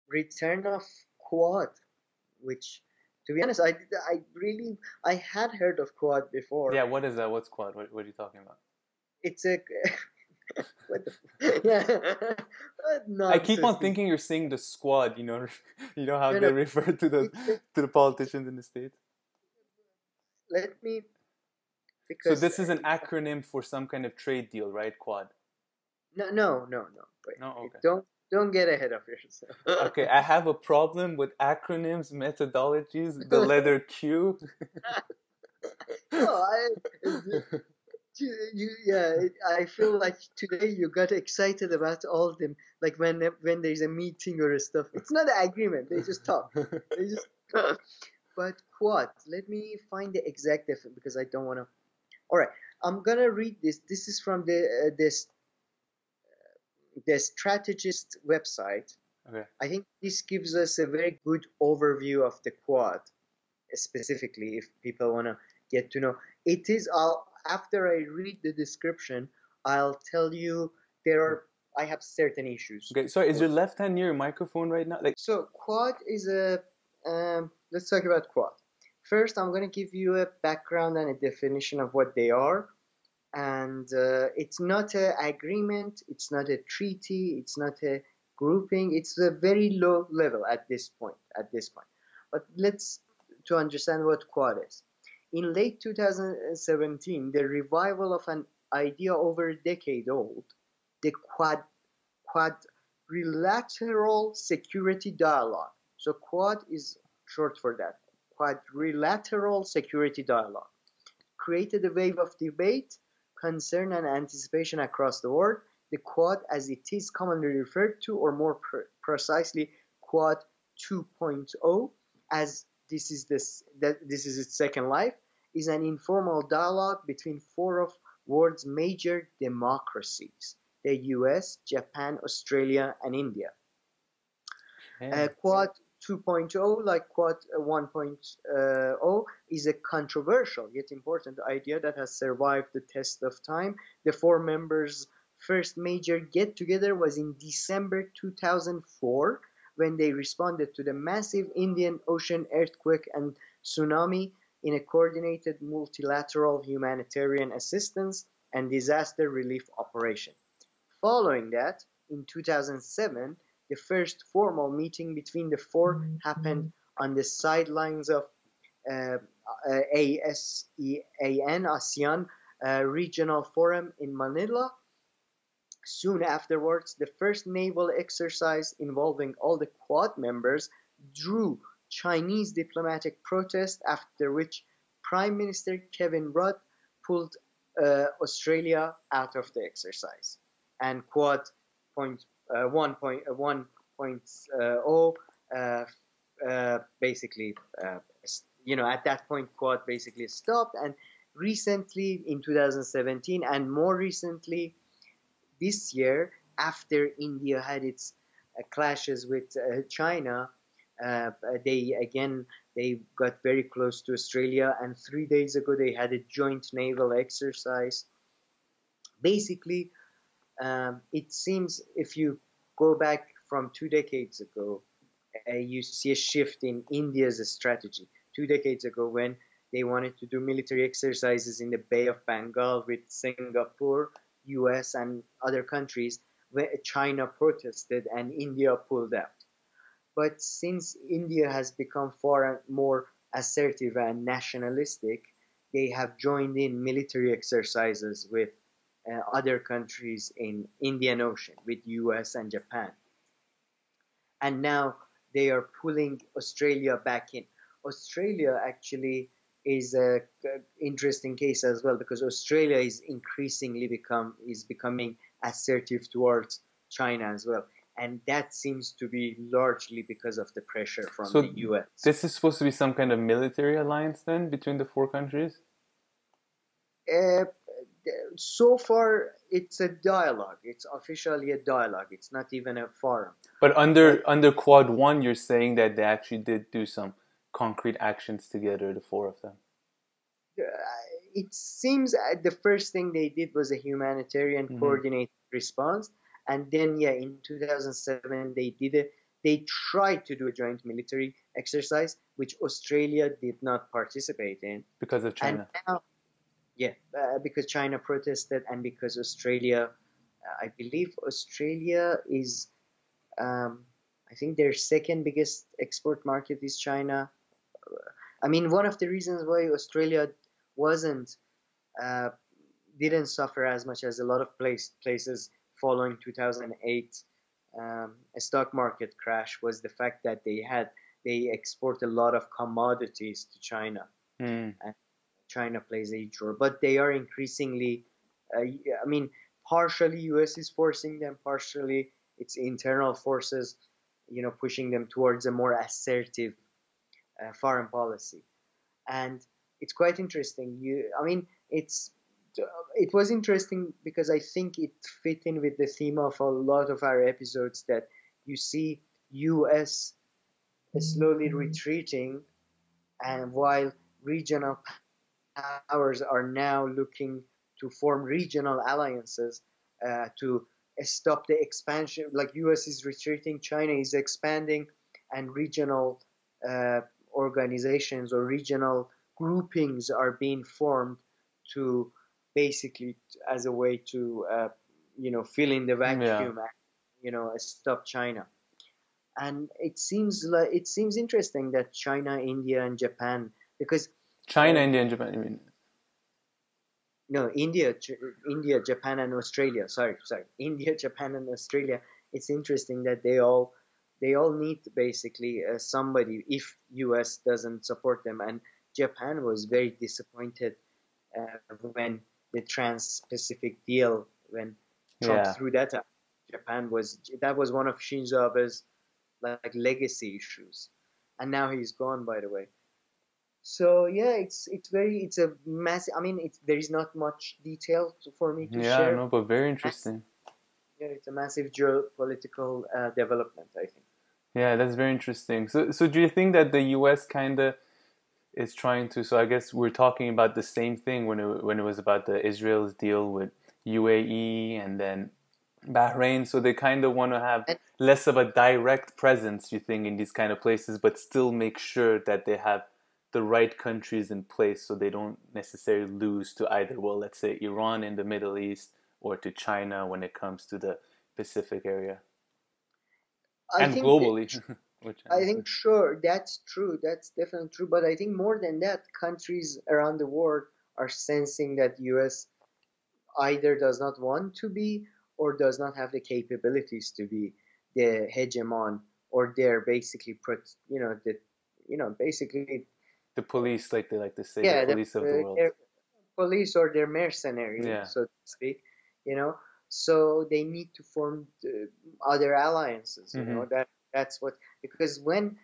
return of Quad, which, to be honest, I had heard of Quad before. Yeah, what is that? What's quad? What are you talking about? It's a what the yeah, what I keep nonsense. on thinking you're saying the squad. You know how No, they no. refer to the It's a, politicians in the states. let me So because this is an acronym for some kind of trade deal, right? Quad. no. Wait, No, okay. don't get ahead of yourself. Okay, I have a problem with acronyms, methodologies, the letter Q. No, yeah. I feel like today you got excited about all them. Like when there's a meeting or stuff. It's not an agreement. They just talk. They just. But Quad. Let me find the exact definition because I don't want to. All right, I'm gonna read this. This is from the strategist website. Okay. I think this gives us a very good overview of the Quad, specifically if people want to get to know. It is. After I read the description, I'll tell you there are. I have certain issues. Okay, sorry, is your left hand near your microphone right now? Like, So Quad is a. Let's talk about Quad. First, I'm going to give you a background and a definition of what they are. And it's not an agreement, it's not a treaty, it's not a grouping. It's a very low level at this point. But let's to understand what Quad is. In late 2017, the revival of an idea over a decade old, the Quadrilateral Security Dialogue. So Quad is short for that. Quadrilateral Security Dialogue created a wave of debate, concern, and anticipation across the world. The Quad, as it is commonly referred to, or more precisely, Quad 2.0, as this is its second life, is an informal dialogue between four of world's major democracies: the US, Japan, Australia, and India. yeah. Quad 2.0, like Quad 1.0, is a controversial yet important idea that has survived the test of time. The four members' first major get together was in December 2004 when they responded to the massive Indian Ocean earthquake and tsunami in a coordinated multilateral humanitarian assistance and disaster relief operation. Following that, in 2007, the first formal meeting between the four happened on the sidelines of uh, ASEAN Regional Forum in Manila. Soon afterwards, the first naval exercise involving all the Quad members drew Chinese diplomatic protest, after which Prime Minister Kevin Rudd pulled Australia out of the exercise. And Quad point 1.0 basically, at that point, Quad basically stopped. And recently, in 2017, and more recently, this year, after India had its clashes with China, uh, they got very close to Australia, and 3 days ago they had a joint naval exercise. Basically, it seems if you go back from 2 decades ago, you see a shift in India's strategy. 2 decades ago, when they wanted to do military exercises in the Bay of Bengal with Singapore, US, and other countries, where China protested and India pulled out. But since India has become far more assertive and nationalistic, they have joined in military exercises with other countries in Indian Ocean, with US and Japan. And now they are pulling Australia back in. Australia actually is a interesting case as well, because Australia is becoming assertive towards China as well, and that seems to be largely because of the pressure from So the US. this is supposed to be some kind of military alliance then between the four countries? Uh, so far, it's a dialogue. It's officially a dialogue. It's not even a forum. But But under Quad 1, you're saying that they actually did do some concrete actions together, the four of them. uh, it seems the first thing they did was a humanitarian Hmm. coordinated response, and then yeah, in 2007 they did they tried to do a joint military exercise, which Australia did not participate in. Because of And China. now, yeah, because China protested, and because Australia, I believe Australia is, I think their second biggest export market is China. I mean, one of the reasons why Australia wasn't uh, didn't suffer as much as a lot of places following 2008 a stock market crash was the fact that they export a lot of commodities to China, Mm. and China plays a huge role. But they are increasingly, I mean, partially US is forcing them, partially it's internal forces, pushing them towards a more assertive foreign policy. And it's quite interesting. I mean, it was interesting because I think it fit in with the theme of a lot of our episodes, that you see US slowly retreating, and while regional powers are now looking to form regional alliances to stop the expansion. Like US is retreating, China is expanding, and regional uh, organizations or regional groupings are being formed to basically as a way to fill in the Yeah. vacuum and stop China. And it seems interesting that China, India, and Japan, because China, uh, India, and Japan, you mean? no, India, Japan, and Australia. Sorry, India, Japan, and Australia. It's interesting that they all need basically somebody if US doesn't support them. And Japan was very disappointed when the Trans-Pacific deal, when Trump Yeah. threw that out. That was one of Shinzo Abe's like legacy issues, and now he's gone, by the way. So yeah, it's a massive. I mean, there is not much detail for me to Yeah, share. no, but very Massive, interesting. yeah, it's a massive geopolitical development, I think. Yeah, that's very interesting. So do you think that the U.S. kind of is trying to? So I guess we're talking about the same thing when it was about the Israel's deal with UAE and then Bahrain. So they kind of want to have And less of a direct presence, you think, in these kind of places, but still make sure that they have the right countries in place, so they don't necessarily lose to either, well, let's say Iran in the Middle East or to China when it comes to the Pacific area I and think that, globally, which I I guess. think sure that's true. That's definitely true. But I think more than that, countries around the world are sensing that US either does not want to be or does not have the capabilities to be the hegemon, or they're basically basically The police, like they like to say, the yeah, police of the world. they're police or they're mercenary, Yeah. so to speak, you know. So they need to form other alliances, Hmm. that's what, because when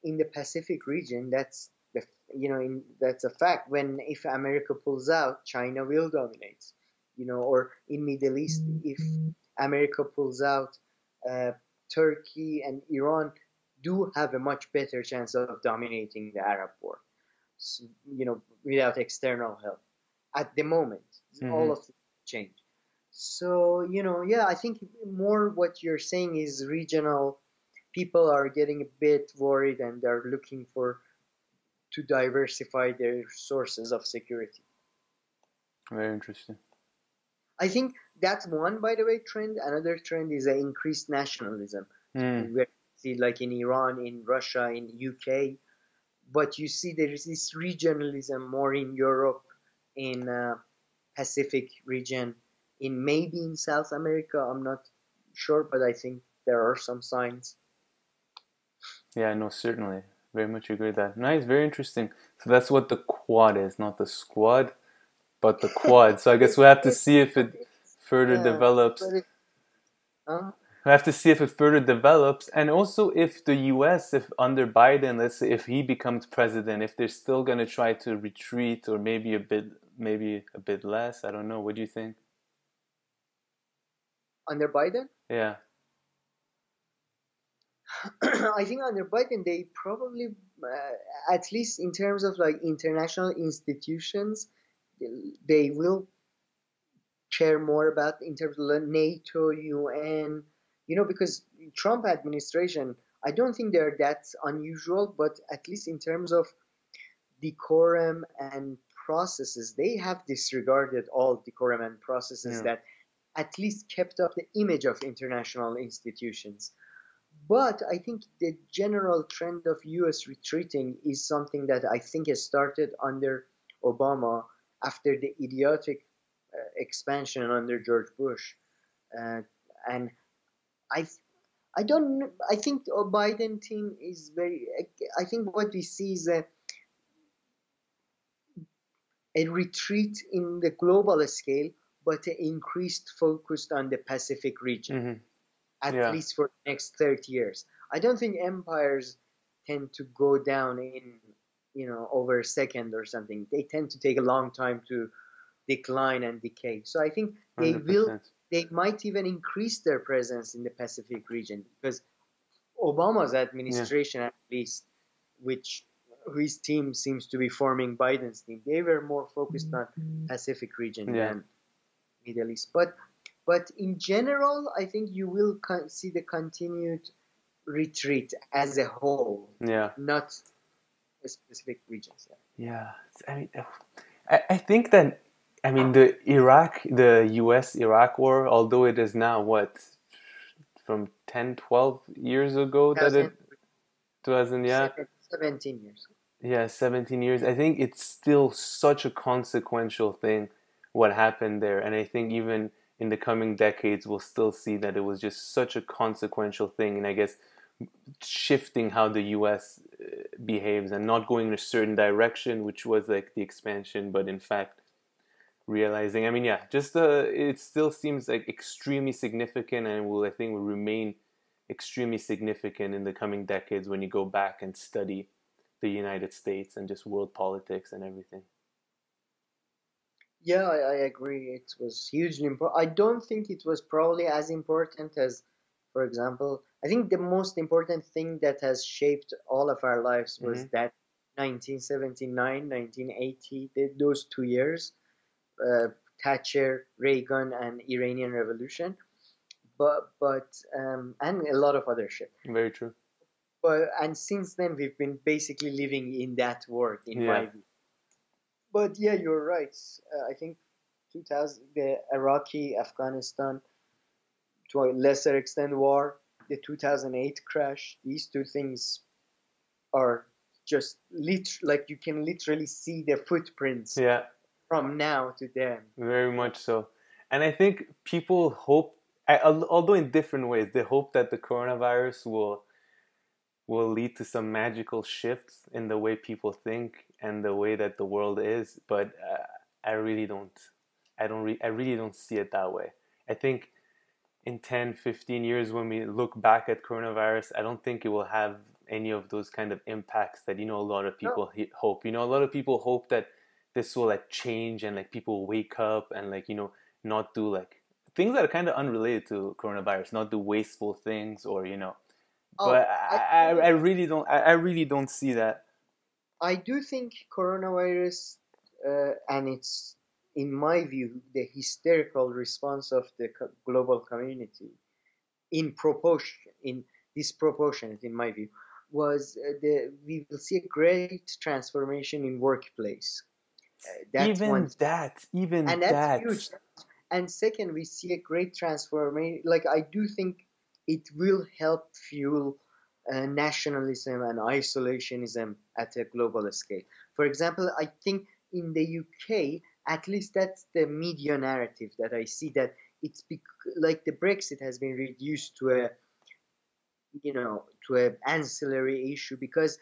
in the Pacific region, that's a fact. When if America pulls out, China will dominate, or in Middle East, if America pulls out, uh, Turkey and Iran do have a much better chance of dominating the Arab world, without external help. At the moment, all Hmm. of it change. So, yeah, I think more what you're saying is regional. People are getting a bit worried, and they're looking for to diversify their sources of security. Very interesting. I think that's one, by the way, trend. Another trend is an increased nationalism. Mm. We see like in Iran, in Russia, in UK, but you see there is this regionalism more in Europe, in Pacific region, in maybe in South America. I'm not sure, but I think there are some signs. Yeah, no, certainly. Very much agree with that. Nice, very interesting. So that's what the quad is, not the squad, but the quad. So I guess we have to see if it further Yeah, develops. but uh, We have to see if it further develops, and also if the U.S., if under Biden, let's say, if he becomes president, if they're still going to try to retreat or maybe a bit less. I don't know. What do you think? under Biden, Yeah. I think under Biden they probably, at least in terms of like international institutions, they will care more about in terms of NATO, UN, because Trump administration, I don't think they're that unusual, but at least in terms of decorum and processes, they have disregarded all decorum and processes Yeah. that at least kept up the image of international institutions. But I think the general trend of US retreating is something that I think has started under Obama after the idiotic expansion under George Bush. Uh, and I I don't. I think the Biden team is very. I think what we see is a retreat in the global scale, but an increased focus on the Pacific region, Mm-hmm. at Yeah. least for the next 30 years. I don't think empires tend to go down in, over a second or something. They tend to take a long time to decline and decay. So I think 100%. they might even increase their presence in the Pacific region because Obama's Yeah. administration, at least, which his team seems to be forming Biden's team, they were more focused on Pacific region Yeah. than Middle East. But in general, I think you will see the continued retreat as a whole, Yeah. not specific regions. Yeah. I mean, I think that, I mean, the US-Iraq war, although it is now what, from 10, 12 years ago that it, 2000, yeah. 17 years. Yeah, 17 years. I think it's still such a consequential thing what happened there. And I think even in the coming decades, we'll still see that it was just such a consequential thing. And I guess shifting how the US behaves and not going in a certain direction, which was like the expansion, but in fact, realizing, I mean, yeah, just it still seems like extremely significant and will, I think, will remain extremely significant in the coming decades when you go back and study the United States and just world politics and everything. Yeah, I agree. It was hugely important. I don't think it was probably as important as, for example, I think the most important thing that has shaped all of our lives was Mm-hmm. that 1979, 1980, those 2 years, Thatcher, Reagan, and Iranian Revolution, and a lot of other shit. Very true. And since then, we've been basically living in that world, in Yeah. my view. But yeah, you're right. I think 2000, the Iraqi, Afghanistan, to a lesser extent, war, the 2008 crash. These two things are just like you can literally see the footprints Yeah, from now to then. very much so. And I think people hope, although in different ways, they hope that the coronavirus will lead to some magical shifts in the way people think and the way that the world is. But I really don't. I really don't see it that way. I think in 10, 15 years when we look back at coronavirus, I don't think it will have any of those kind of impacts that, a lot of people hope. A lot of people hope that this will like change and like people wake up and like, not do like things that are kind of unrelated to coronavirus, not do wasteful things or, Oh, but I really don't, I really don't see that. I do think coronavirus, and it's, in my view, the hysterical response of the global community, in disproportionate, in my view, was we will see a great transformation in workplace. That's one, Even and that's that. huge. And second, we see a great transformation. Like I do think it will help fuel nationalism and isolationism at a global scale. For example, I think in the UK, at least that's the media narrative that I see, that it's like the Brexit has been reduced to an ancillary issue because,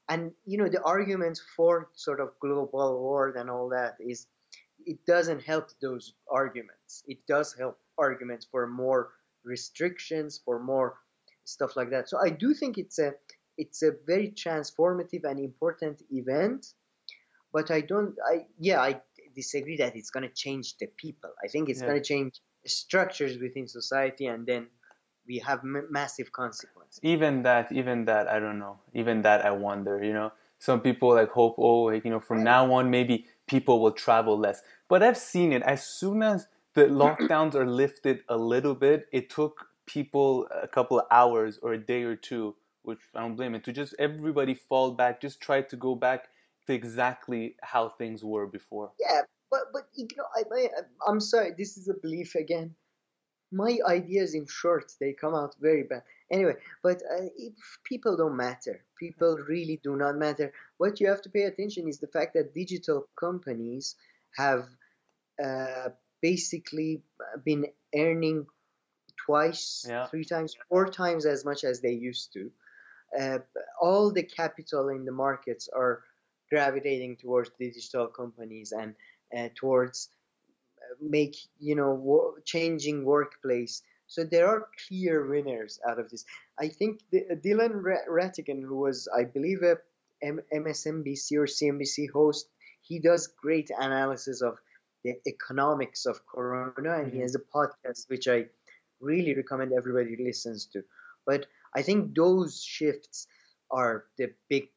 and the arguments for sort of global war and all that is, it doesn't help those arguments. It does help arguments for more restrictions, for more stuff like that. So I do think it's a very transformative and important event, but I disagree that it's going to change the people. I think it's Yeah. going to change structures within society, and then we have massive consequences. Even that, I don't know. Even that, I wonder. Some people like hope, oh, like, from now on, maybe people will travel less. But I've seen it. As soon as the lockdowns are lifted a little bit, it took people a couple of hours or a day or two which I don't blame it, to just everybody fall back, just try to go back to exactly how things were before. Yeah, but I'm sorry, this is a belief again. My ideas, in short, they come out very bad. Anyway, but if people don't matter, people really do not matter. What you have to pay attention is the fact that digital companies have uh, basically been earning twice, Yeah. 3 times, 4 times as much as they used to. Uh, all the capital in the markets are gravitating towards digital companies and towards make changing workplace. So there are clear winners out of this. I think Dylan Ratigan, who was, I believe, a MSNBC or CNBC host, he does great analysis of the economics of Corona, and he has a podcast which I really recommend everybody listens to. But I think those shifts are the big,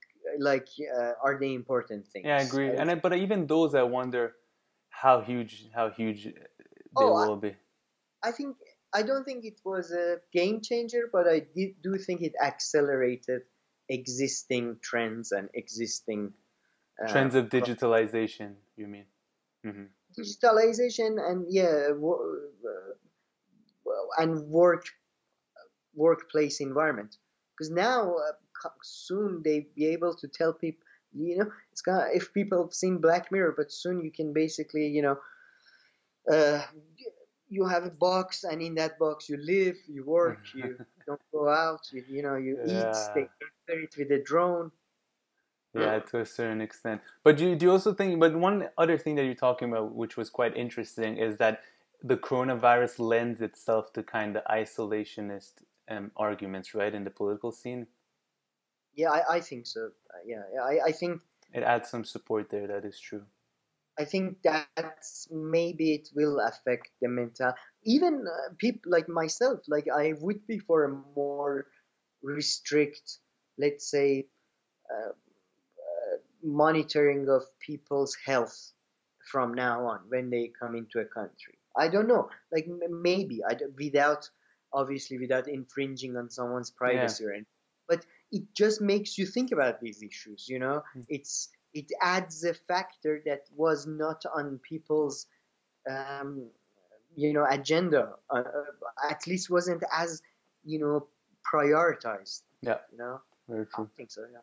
are the important Yeah, I things. agree. But even those, I wonder how huge they Oh, will be. I think I don't think it was a game changer, but do think it accelerated existing trends and existing Trends of pro- digitalization, you mean? Hmm. digitalization and and workplace environment. Because now soon they be able to tell people, it's gonna if people have seen Black Mirror, but soon you can basically uh, you have a box, and in that box you live, you work, you don't go out, you eat, Yeah, they capture it with a drone. yeah, to a certain extent. But do you also think? But one other thing that you're talking about, which was quite interesting, is that the coronavirus lends itself to kind of isolationist arguments, right, in the political scene. Yeah, I think so. I think It adds some support there. That is true. that maybe it will affect the mental. Even people like myself, like I would be for a more restrict, let's say, uh, monitoring of people's health from now on when they come into a country. I don't know, like maybe without, obviously, without infringing on someone's Yeah. privacy or anything. But it just makes you think about these issues. It adds a factor that was not on people's um, agenda. At least wasn't as you know prioritized. Yeah. You know, Very I true. think so. Yeah.